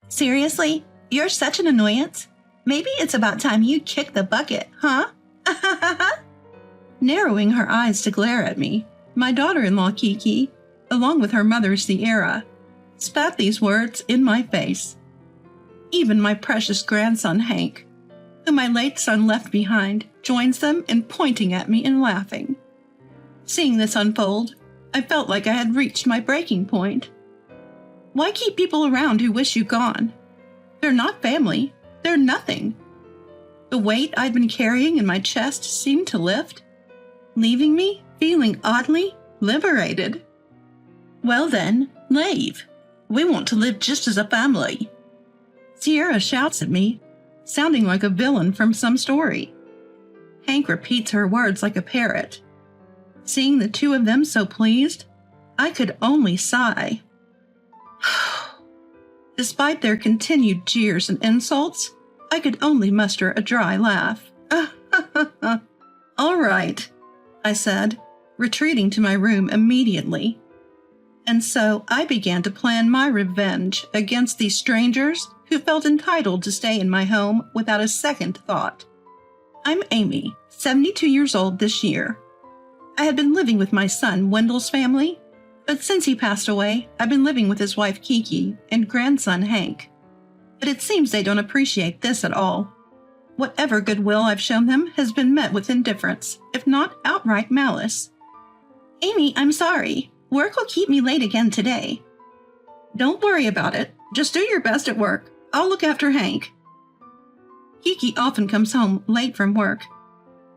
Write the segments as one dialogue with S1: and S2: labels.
S1: Seriously? You're such an annoyance? Maybe it's about time you kick the bucket, huh? Narrowing her eyes to glare at me, my daughter-in-law Kiki, along with her mother Sierra, spat these words in my face. Even my precious grandson Hank, who my late son left behind, joins them in pointing at me and laughing. Seeing this unfold, I felt like I had reached my breaking point. Why keep people around who wish you gone? They're not family. They're nothing. The weight I'd been carrying in my chest seemed to lift, leaving me feeling oddly liberated. Well then, leave. We want to live just as a family. Sierra shouts at me, sounding like a villain from some story. Hank repeats her words like a parrot. Seeing the two of them so pleased, I could only sigh. Despite their continued jeers and insults, I could only muster a dry laugh. All right, I said, retreating to my room immediately. And so I began to plan my revenge against these strangers who felt entitled to stay in my home without a second thought. I'm Amy, 72 years old this year. I had been living with my son Wendell's family, but since he passed away, I've been living with his wife Kiki and grandson Hank. But it seems they don't appreciate this at all. Whatever goodwill I've shown them has been met with indifference, if not outright malice. Amy, I'm sorry. Work will keep me late again today. Don't worry about it. Just do your best at work. I'll look after Hank. Kiki often comes home late from work.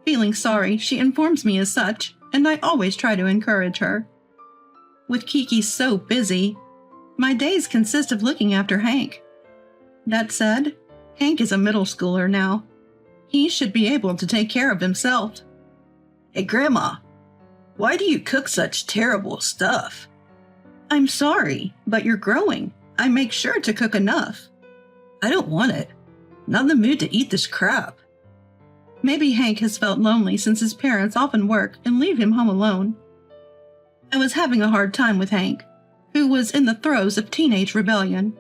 S1: Feeling sorry, she informs me as such, and I always try to encourage her. With Kiki so busy, my days consist of looking after Hank. That said, Hank is a middle schooler now. He should be able to take care of himself. Hey, Grandma, why do you cook such terrible stuff? I'm sorry, but you're growing. I make sure to cook enough. I don't want it. Not in the mood to eat this crap. Maybe Hank has felt lonely since his parents often work and leave him home alone. I was having a hard time with Hank, who was in the throes of teenage rebellion.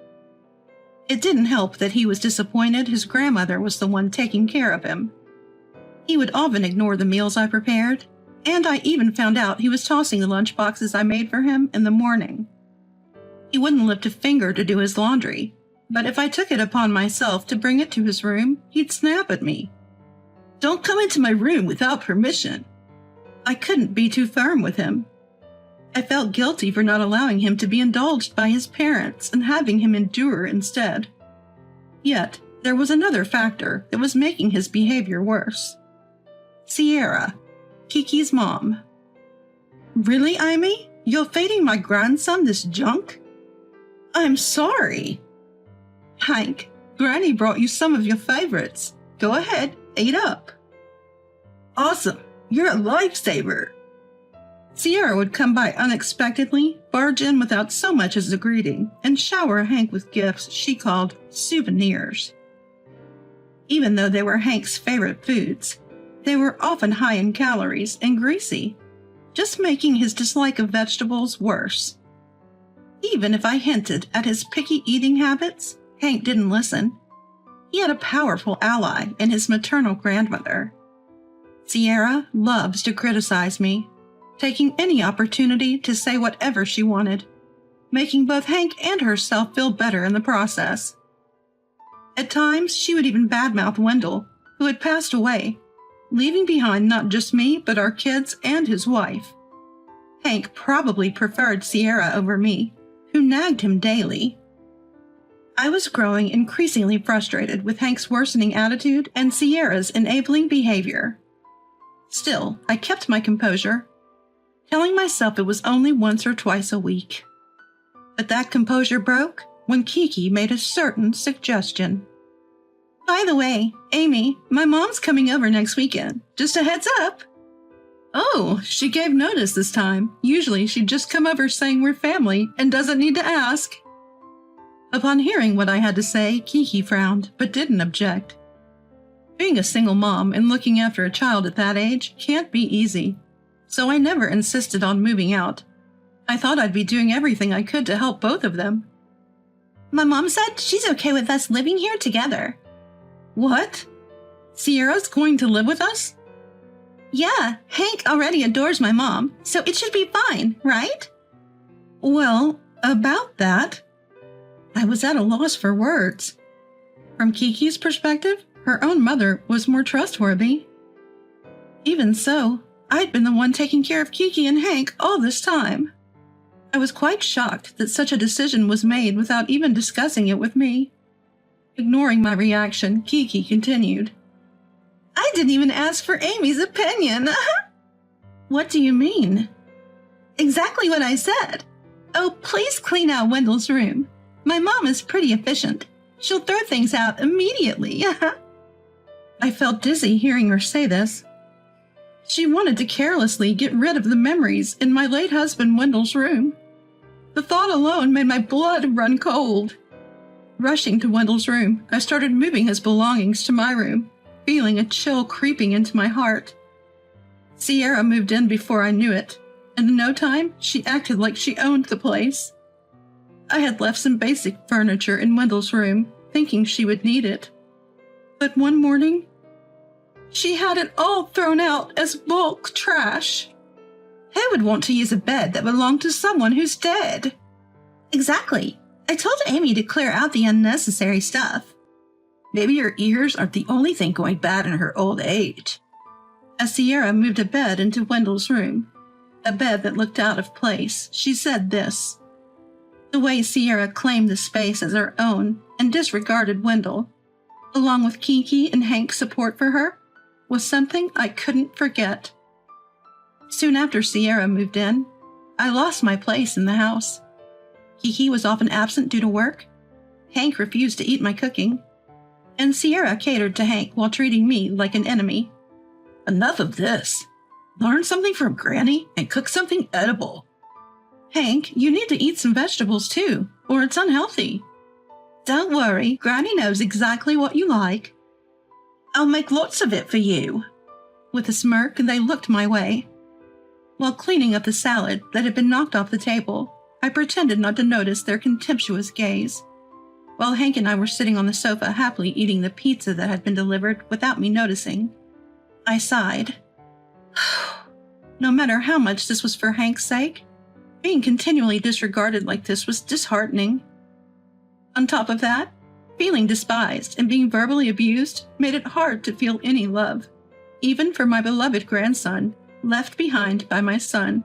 S1: It didn't help that he was disappointed his grandmother was the one taking care of him. He would often ignore the meals I prepared, and I even found out he was tossing the lunch boxes I made for him in the morning. He wouldn't lift a finger to do his laundry, but if I took it upon myself to bring it to his room, he'd snap at me. Don't come into my room without permission. I couldn't be too firm with him. I felt guilty for not allowing him to be indulged by his parents and having him endure instead. Yet, there was another factor that was making his behavior worse. Sierra, Kiki's mom. Really, Amy? You're feeding my grandson this junk? I'm sorry. Hank, Granny brought you some of your favorites. Go ahead, eat up. Awesome. You're a lifesaver. Sierra would come by unexpectedly, barge in without so much as a greeting, and shower Hank with gifts she called souvenirs. Even though they were Hank's favorite foods, they were often high in calories and greasy, just making his dislike of vegetables worse. Even if I hinted at his picky eating habits, Hank didn't listen. He had a powerful ally in his maternal grandmother. Sierra loves to criticize me, taking any opportunity to say whatever she wanted, making both Hank and herself feel better in the process. At times, she would even badmouth Wendell, who had passed away, leaving behind not just me, but our kids and his wife. Hank probably preferred Sierra over me, who nagged him daily. I was growing increasingly frustrated with Hank's worsening attitude and Sierra's enabling behavior. Still, I kept my composure, telling myself it was only once or twice a week. But that composure broke when Kiki made a certain suggestion. By the way, Amy, my mom's coming over next weekend. Just a heads up. Oh, she gave notice this time. Usually she'd just come over saying we're family and doesn't need to ask. Upon hearing what I had to say, Kiki frowned, but didn't object. Being a single mom and looking after a child at that age can't be easy, so I never insisted on moving out. I thought I'd be doing everything I could to help both of them. My mom said she's okay with us living here together. What? Sierra's going to live with us? Yeah, Hank already adores my mom, so it should be fine, right? Well, about that, I was at a loss for words. From Kiki's perspective, her own mother was more trustworthy. Even so, I'd been the one taking care of Kiki and Hank all this time. I was quite shocked that such a decision was made without even discussing it with me. Ignoring my reaction, Kiki continued. I didn't even ask for Amy's opinion. What do you mean? Exactly what I said. Oh, please clean out Wendell's room. My mom is pretty efficient. She'll throw things out immediately. I felt dizzy hearing her say this. She wanted to carelessly get rid of the memories in my late husband Wendell's room. The thought alone made my blood run cold. Rushing to Wendell's room, I started moving his belongings to my room, feeling a chill creeping into my heart. Sierra moved in before I knew it, and in no time, she acted like she owned the place. I had left some basic furniture in Wendell's room, thinking she would need it. But one morning, she had it all thrown out as bulk trash. Who would want to use a bed that belonged to someone who's dead? Exactly. I told Amy to clear out the unnecessary stuff. Maybe her ears aren't the only thing going bad in her old age. As Sierra moved a bed into Wendell's room, a bed that looked out of place, she said this. The way Sierra claimed the space as her own and disregarded Wendell, along with Kiki and Hank's support for her, was something I couldn't forget. Soon after Sierra moved in, I lost my place in the house. Kiki was often absent due to work. Hank refused to eat my cooking. And Sierra catered to Hank while treating me like an enemy. Enough of this. Learn something from Granny and cook something edible. Hank, you need to eat some vegetables too, or it's unhealthy. Don't worry, Granny knows exactly what you like. I'll make lots of it for you. With a smirk, they looked my way. While cleaning up the salad that had been knocked off the table, I pretended not to notice their contemptuous gaze. While Hank and I were sitting on the sofa happily eating the pizza that had been delivered without me noticing, I sighed. No matter how much this was for Hank's sake, being continually disregarded like this was disheartening. On top of that, feeling despised and being verbally abused made it hard to feel any love, even for my beloved grandson, left behind by my son.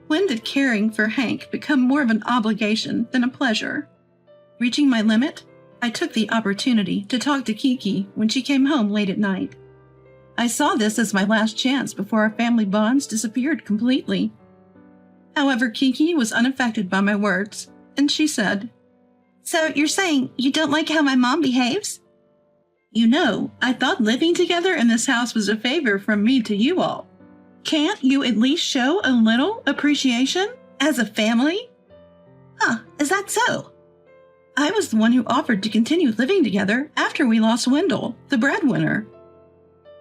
S1: When did caring for Hank become more of an obligation than a pleasure? Reaching my limit, I took the opportunity to talk to Kiki when she came home late at night. I saw this as my last chance before our family bonds disappeared completely. However, Kiki was unaffected by my words, and she said, So you're saying you don't like how my mom behaves? You know, I thought living together in this house was a favor from me to you all. Can't you at least show a little appreciation as a family? Huh, is that so? I was the one who offered to continue living together after we lost Wendell, the breadwinner.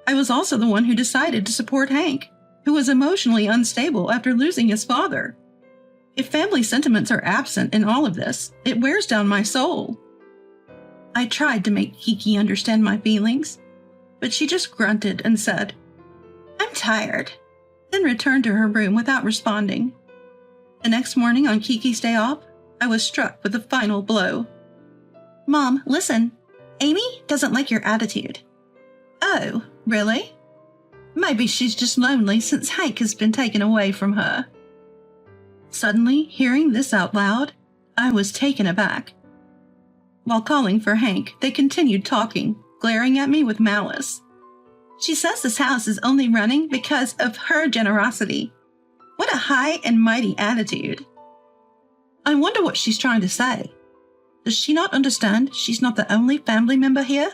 S1: I was also the one who decided to support Hank, who was emotionally unstable after losing his father. If family sentiments are absent in all of this, it wears down my soul. I tried to make Kiki understand my feelings, but she just grunted and said, I'm tired, then returned to her room without responding. The next morning on Kiki's day off, I was struck with the final blow. Mom, listen, Amy doesn't like your attitude. Oh, really? Maybe she's just lonely since Hank has been taken away from her. Suddenly, hearing this out loud, I was taken aback. While calling for Hank, they continued talking, glaring at me with malice. She says this house is only running because of her generosity. What a high and mighty attitude. I wonder what she's trying to say. Does she not understand she's not the only family member here?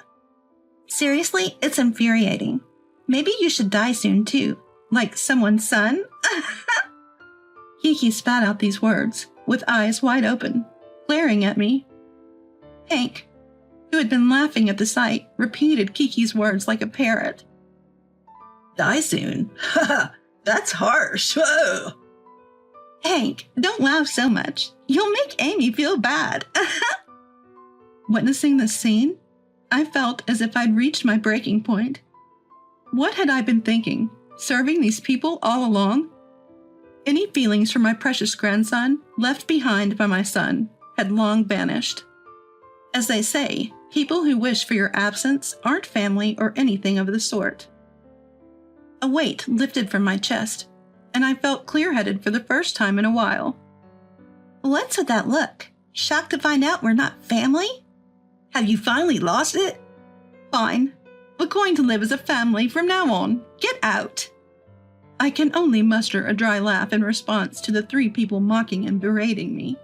S1: Seriously, it's infuriating. Maybe you should die soon too, like someone's son? Kiki spat out these words, with eyes wide open, glaring at me. Hank, who had been laughing at the sight, repeated Kiki's words like a parrot. Die soon? Ha! That's harsh. Whoa! Hank, don't laugh so much. You'll make Amy feel bad. Witnessing this scene, I felt as if I'd reached my breaking point. What had I been thinking? Serving these people all along? Any feelings for my precious grandson, left behind by my son, had long vanished. As they say, people who wish for your absence aren't family or anything of the sort. A weight lifted from my chest, and I felt clear-headed for the first time in a while.
S2: What's with that look? Shocked to find out we're not family? Have you finally lost it?
S1: Fine. We're going to live as a family from now on. Get out. I can only muster a dry laugh in response to the three people mocking and berating me.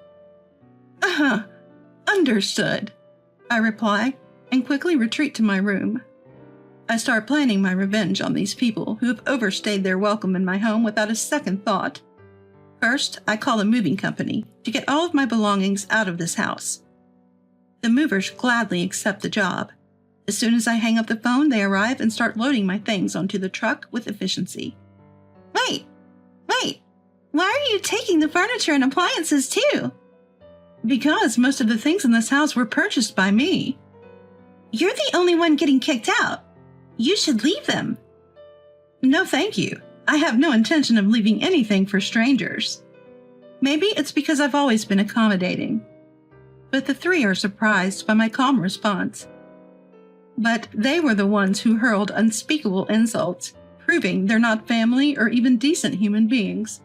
S1: Understood, I reply, and quickly retreat to my room. I start planning my revenge on these people who have overstayed their welcome in my home without a second thought. First, I call a moving company to get all of my belongings out of this house. The movers gladly accept the job. As soon as I hang up the phone, they arrive and start loading my things onto the truck with efficiency.
S2: Wait! Why are you taking the furniture and appliances too?
S1: Because most of the things in this house were purchased by me.
S2: You're the only one getting kicked out. You should leave them.
S1: No, thank you. I have no intention of leaving anything for strangers. Maybe it's because I've always been accommodating. But the three are surprised by my calm response. But they were the ones who hurled unspeakable insults, proving they're not family or even decent human beings.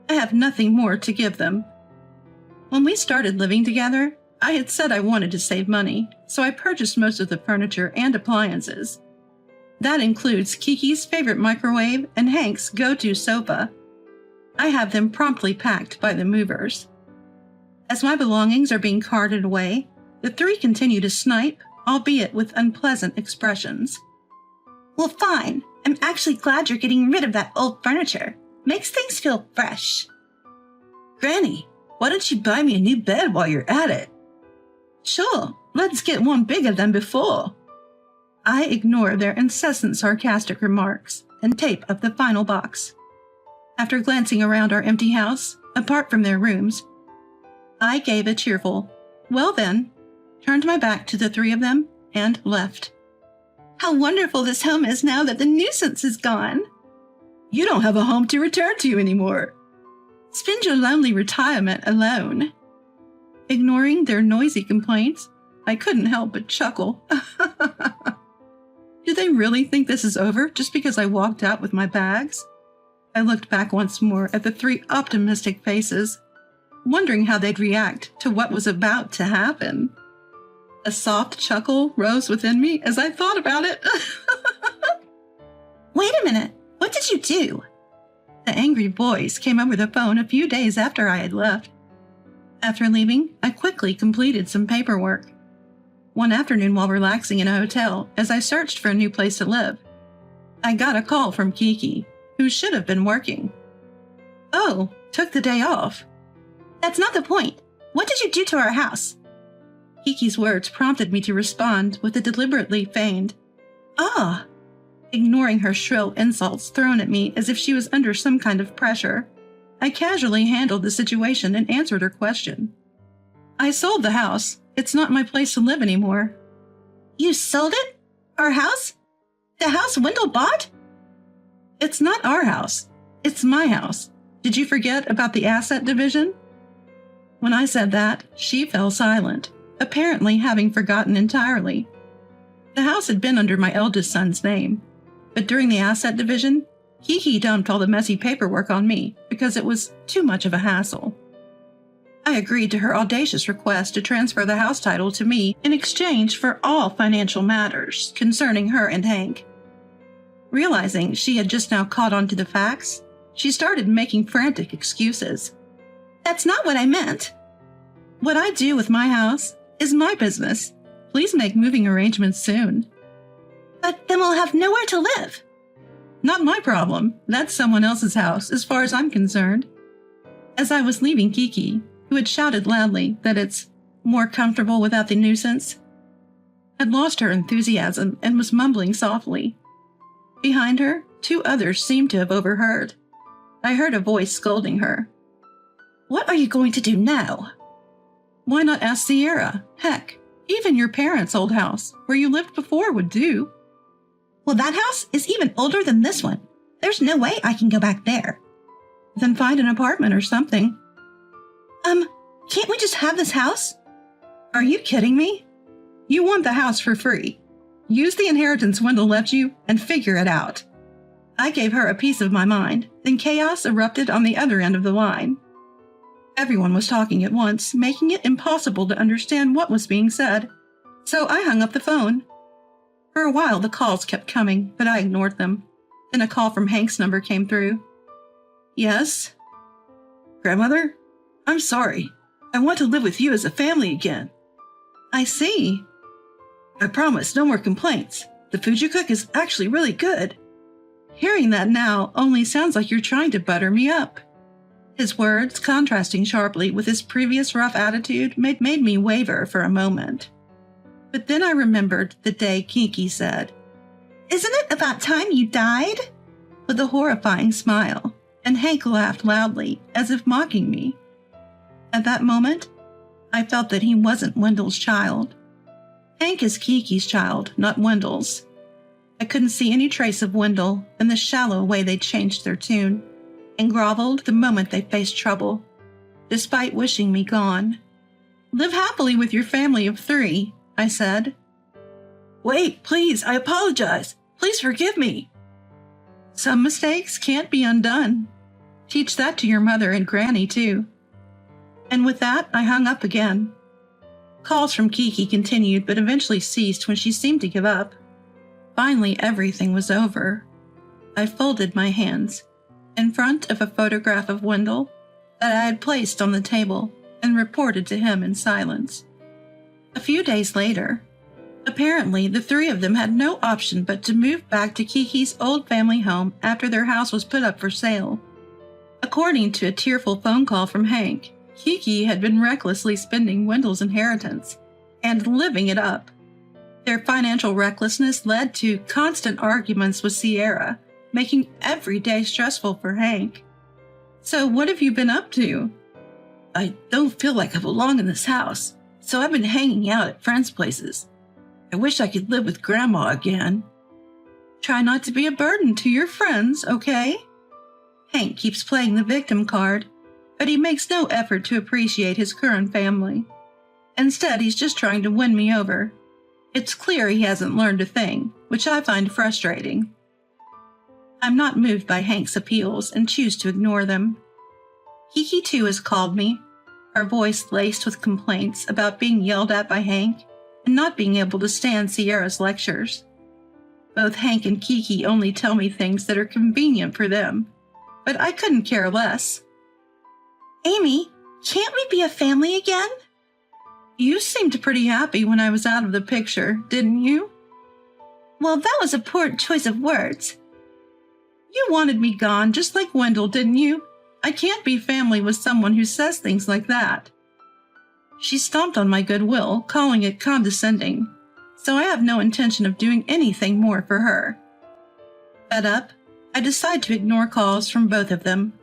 S1: I have nothing more to give them. When we started living together, I had said I wanted to save money, so I purchased most of the furniture and appliances. That includes Kiki's favorite microwave and Hank's go-to sofa. I have them promptly packed by the movers. As my belongings are being carted away, the three continue to snipe, albeit with unpleasant expressions.
S2: Well, fine. I'm actually glad you're getting rid of that old furniture. Makes things feel fresh.
S3: Granny, why don't you buy me a new bed while you're at it?
S1: Sure, let's get one bigger than before. I ignore their incessant sarcastic remarks and tape up the final box. After glancing around our empty house, apart from their rooms, I gave a cheerful, "Well then," turned my back to the three of them, and left.
S2: How wonderful this home is now that the nuisance is gone.
S3: You don't have a home to return to anymore.
S1: Spend your lonely retirement alone. Ignoring their noisy complaints, I couldn't help but chuckle. Do they really think this is over just because I walked out with my bags? I looked back once more at the three optimistic faces, wondering how they'd react to what was about to happen. A soft chuckle rose within me as I thought about it.
S2: Wait a minute. What did you do?
S1: The angry voice came over the phone a few days after I had left. After leaving, I quickly completed some paperwork. One afternoon while relaxing in a hotel, as I searched for a new place to live, I got a call from Kiki, who should have been working. Oh, took the day off.
S2: That's not the point. What did you do to our house?
S1: Kiki's words prompted me to respond with a deliberately feigned, "Ah," ignoring her shrill insults thrown at me as if she was under some kind of pressure. I casually handled the situation and answered her question. "I sold the house. It's not my place to live anymore."
S2: You sold it? Our house? The house Wendell bought?
S1: It's not our house. It's my house. Did you forget about the asset division? When I said that, she fell silent, apparently having forgotten entirely. The house had been under my eldest son's name, but during the asset division, Kiki dumped all the messy paperwork on me because it was too much of a hassle. I agreed to her audacious request to transfer the house title to me in exchange for all financial matters concerning her and Hank. Realizing she had just now caught on to the facts, she started making frantic excuses.
S2: That's not what I meant.
S1: What I do with my house is my business. Please make moving arrangements soon.
S2: But then we'll have nowhere to live.
S1: Not my problem. That's someone else's house, as far as I'm concerned. As I was leaving Kiki, who had shouted loudly that it's more comfortable without the nuisance, had lost her enthusiasm and was mumbling softly. Behind her, two others seemed to have overheard. I heard a voice scolding her.
S2: What are you going to do now?
S1: Why not ask Sierra? Heck, Even your parents' old house, where you lived before, would do.
S2: Well, that house is even older than this one. There's no way I can go back there.
S1: Then find an apartment or something.
S2: Can't we just have this house?
S1: Are you kidding me? You want the house for free. Use the inheritance Wendell left you and figure it out. I gave her a piece of my mind, then chaos erupted on the other end of the line. Everyone was talking at once, making it impossible to understand what was being said. So I hung up the phone. For a while the calls kept coming, but I ignored them. Then a call from Hank's number came through. Yes? Grandmother? I'm sorry. I want to live with you as a family again. I see. I promise, no more complaints. The food you cook is actually really good. Hearing that now only sounds like you're trying to butter me up. His words, contrasting sharply with his previous rough attitude, made me waver for a moment. But then I remembered the day Kiki said,
S2: "Isn't it about time you died?"
S1: with a horrifying smile, and Hank laughed loudly, as if mocking me. At that moment, I felt that he wasn't Wendell's child. Hank is Kiki's child, not Wendell's. I couldn't see any trace of Wendell in the shallow way they changed their tune, and groveled the moment they faced trouble, despite wishing me gone. Live happily with your family of 3, I said. Wait, please, I apologize. Please forgive me. Some mistakes can't be undone. Teach that to your mother and Granny, too. And with that, I hung up again. Calls from Kiki continued, but eventually ceased when she seemed to give up. Finally, everything was over. I folded my hands in front of a photograph of Wendell that I had placed on the table and reported to him in silence. A few days later, apparently the 3 of them had no option but to move back to Kiki's old family home after their house was put up for sale. According to a tearful phone call from Hank, Kiki had been recklessly spending Wendell's inheritance and living it up. Their financial recklessness led to constant arguments with Sierra, making every day stressful for Hank. So what have you been up to? I don't feel like I belong in this house, so I've been hanging out at friends' places. I wish I could live with Grandma again. Try not to be a burden to your friends, okay? Hank keeps playing the victim card, but he makes no effort to appreciate his current family. Instead, he's just trying to win me over. It's clear he hasn't learned a thing, which I find frustrating. I'm not moved by Hank's appeals and choose to ignore them. Kiki, too, has called me, her voice laced with complaints about being yelled at by Hank and not being able to stand Sierra's lectures. Both Hank and Kiki only tell me things that are convenient for them, but I couldn't care less.
S2: Amy, can't we be a family again?
S1: You seemed pretty happy when I was out of the picture, didn't you?
S2: Well, that was a poor choice of words.
S1: You wanted me gone just like Wendell, didn't you? I can't be family with someone who says things like that. She stomped on my goodwill, calling it condescending, so I have no intention of doing anything more for her. Fed up, I decide to ignore calls from both of them.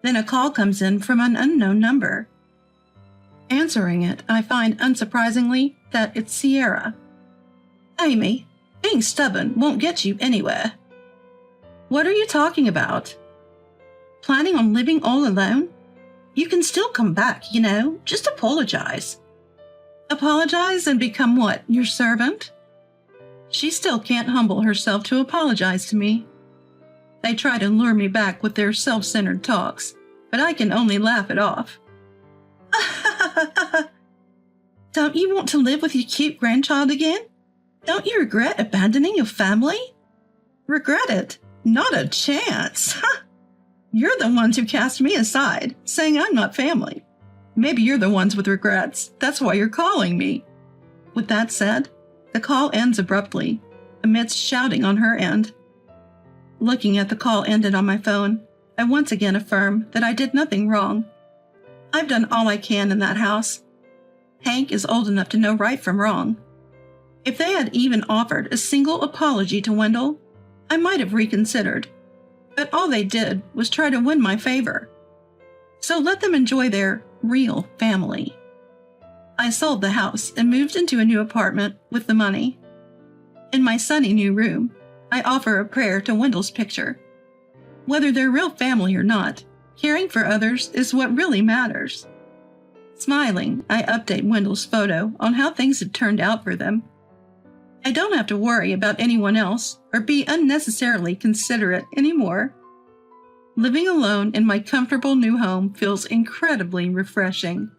S1: Then a call comes in from an unknown number. Answering it, I find, unsurprisingly, that it's Sierra. Amy, being stubborn won't get you anywhere. What are you talking about? Planning on living all alone? You can still come back, you know, just apologize. Apologize and become what, your servant? She still can't humble herself to apologize to me. They try to lure me back with their self-centered talks, but I can only laugh it off. Don't you want to live with your cute grandchild again? Don't you regret abandoning your family? Regret it? Not a chance. You're the ones who cast me aside, saying I'm not family. Maybe you're the ones with regrets. That's why you're calling me. With that said, the call ends abruptly, amidst shouting on her end. Looking at the call ended on my phone, I once again affirm that I did nothing wrong. I've done all I can in that house. Hank is old enough to know right from wrong. If they had even offered a single apology to Wendell, I might have reconsidered. But all they did was try to win my favor. So let them enjoy their real family. I sold the house and moved into a new apartment with the money. In my sunny new room, I offer a prayer to Wendell's picture. Whether they're real family or not, caring for others is what really matters. Smiling, I update Wendell's photo on how things have turned out for them. I don't have to worry about anyone else or be unnecessarily considerate anymore. Living alone in my comfortable new home feels incredibly refreshing.